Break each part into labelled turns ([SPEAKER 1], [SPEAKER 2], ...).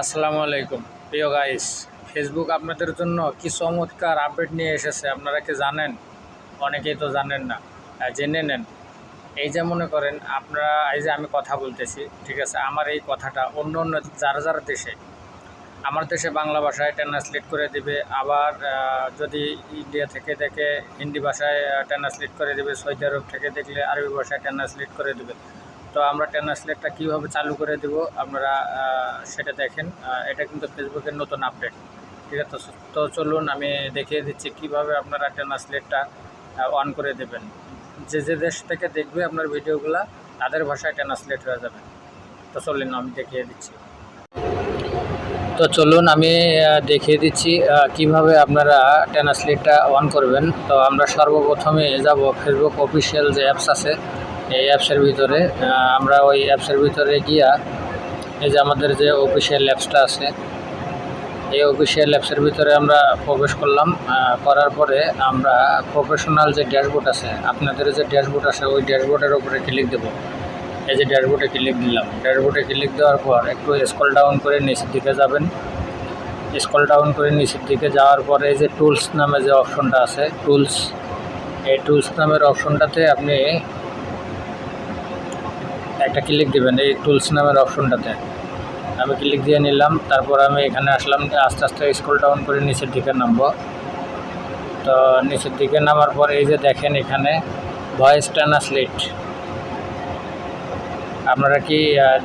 [SPEAKER 1] আসসালামু আলাইকুম প্রিয় গাইস, ফেসবুক আপনাদের জন্য কি চমৎকার আপডেট নিয়ে এসেছে আপনারা কি জানেন? অনেকেই তো জানেন না, জেনে নেন। এই যে মনে করেন আপনারা, এই যে আমি কথা বলতেছি, ঠিক আছে, আমার এই কথাটা অন্য অন্য যার দেশে, আমার দেশে বাংলা ভাষায় ট্রান্সলেট করে দিবে, আবার যদি ইন্ডিয়া থেকে দেখে হিন্দি ভাষায় ট্রান্সলেট করে দেবে, সৌদি আরব থেকে দেখলে আরবি ভাষায় ট্রান্সলেট করে দেবে। তো আমরা ট্রান্সলেটটা কীভাবে চালু করে দেব আপনারা সেটা দেখেন। এটা কিন্তু ফেসবুকের নতুন আপডেট, ঠিক আছে। তো চলুন আমি দেখিয়ে দিচ্ছি কিভাবে আপনারা ট্রান্সলেটটা অন করে দেবেন। যে দেশ থেকে দেখবে আপনার ভিডিওগুলো তাদের ভাষায় ট্রান্সলেট হয়ে যাবে। তো চলুন আমি দেখিয়ে দিচ্ছি। তো চলুন আমি দেখিয়ে দিচ্ছি কিভাবে আপনারা ট্রান্সলেটটা অন করবেন। তো আমরা সর্বপ্রথমে যাব ফেসবুক অফিসিয়াল যে অ্যাপস আছে, এই অ্যাপসের ভিতরে আমরা ওই অ্যাপসের ভিতরে গিয়া এই যে আমাদের যে অফিসিয়াল অ্যাপসটা আছে, এই অফিসিয়াল অ্যাপসের ভিতরে আমরা প্রবেশ করলাম। করার পরে আমরা প্রফেশনাল যে ড্যাশবোর্ড আছে, আপনাদের যে ড্যাশবোর্ড আছে, ওই ড্যাশবোর্ডের উপরে ক্লিক দেব। এই যে ড্যাশবোর্ডে ক্লিক দিলাম। ড্যাশবোর্ডে ক্লিক দেওয়ার পর একটু স্ক্রল ডাউন করে নিচের দিকে যাবেন। স্ক্রল ডাউন করে নিচের দিকে যাওয়ার পরে এই যে টুলস নামে যে অপশনটা আছে, টুলস, এই টুলস নামের অপশনটাতে আপনি একটা ক্লিক দেবেন। এই টুলস নামের অপশনটাতে আমি ক্লিক দিয়ে নিলাম। তারপর আমি এখানে আসলাম, আস্তে আস্তে স্ক্রল ডাউন করে নিচের দিকে নামবো। তো নিচের দিকে নামার পর এই যে দেখেন এখানে ভয়েস ট্রান্সলেট, আপনারা কি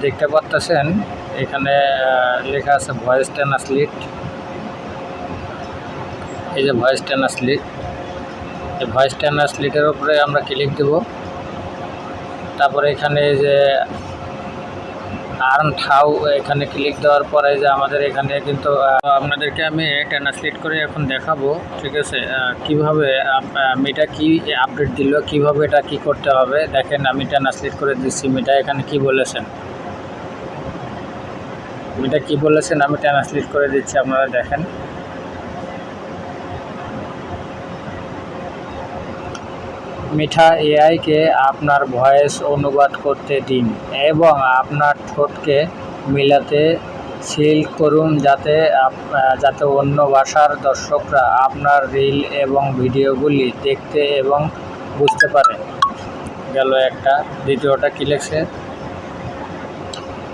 [SPEAKER 1] দেখতে পাচ্ছেন? এখানে লেখা আছে ভয়েস ট্রান্সলেট। এই যে ভয়েস ট্রান্সলেট, এই ভয়েস ট্রান্সলেটের উপরে আমরা ক্লিক দেব। তারপরে এখানে যে আর্ন হাউ, এখানে ক্লিক দেওয়ার পরে যে আমাদের এখানে কিন্তু আপনাদেরকে আমি ট্রান্সলেট করে এখন দেখাবো, ঠিক আছে, কিভাবে মিটা কি আপডেট দিল, কিভাবে এটা কি করতে হবে। দেখেন আমি ট্রান্সলেট করে দিচ্ছি। মিটা এখানে কি বলেছেন, মিটা কি বলেছেন আমি ট্রান্সলেট করে দিচ্ছি, আপনারা দেখেন। মিঠা এআইকে আপনার ভয়েস অনুবাদ করতে দিন এবং আপনার ঠোঁটকে মিলাতে সিল করুন যাতে অন্য ভাষার দর্শকরা আপনার রিল এবং ভিডিওগুলি দেখতে এবং বুঝতে পারে। গেল একটা। দ্বিতীয়টা কি লিখছে,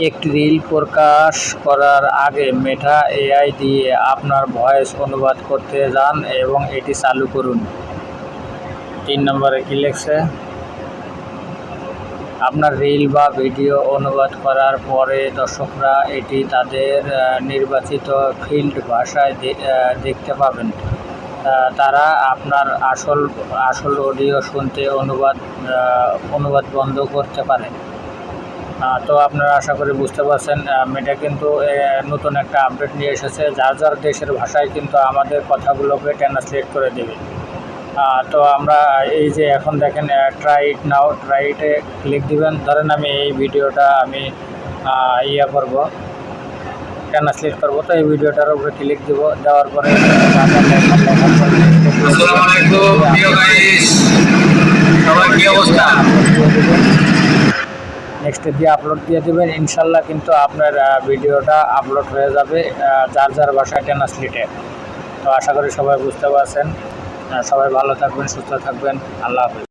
[SPEAKER 1] একটি রিল প্রকাশ করার আগে মেটা এআই দিয়ে আপনার ভয়েস অনুবাদ করতে যান এবং এটি চালু করুন। 3 নম্বরে কি লিখছে, আপনার রিল বা ভিডিও অনুবাদ করার পরে দর্শকরা এটি তাদের নির্বাচিত ফিল্ড ভাষায় দেখতে পাবেন। তারা আপনার আসল অডিও শুনতে অনুবাদ বন্ধ করতে পারে। তো আপনারা আশা করি বুঝতে পারছেন, এটা কিন্তু নতুন একটা আপডেট নিয়ে এসেছে। যার দেশের ভাষায় কিন্তু আমাদের কথাগুলোকে ট্রান্সলেট করে দেবে। তো আমরা এই যে এখন দেখেন ট্রাই ইট নাও, ট্রাই ইটে ক্লিক দিবেন। ধরেন আমি এই ভিডিওটা আমি করব, ট্রান্সলেট করব। তো এই ভিডিওটার উপরে ক্লিক দিব, দেওয়ার পরে নেক্সট দিয়ে আপলোড দিয়ে দেবেন। ইনশাল্লাহ কিন্তু আপনার ভিডিওটা আপলোড হয়ে যাবে যার ভাষায় ট্রান্সলেটে। তো আশা করি সবাই বুঝতে পারছেন। সবাই ভালো থাকবেন, সুস্থ থাকবেন। আল্লাহ হাফেজ।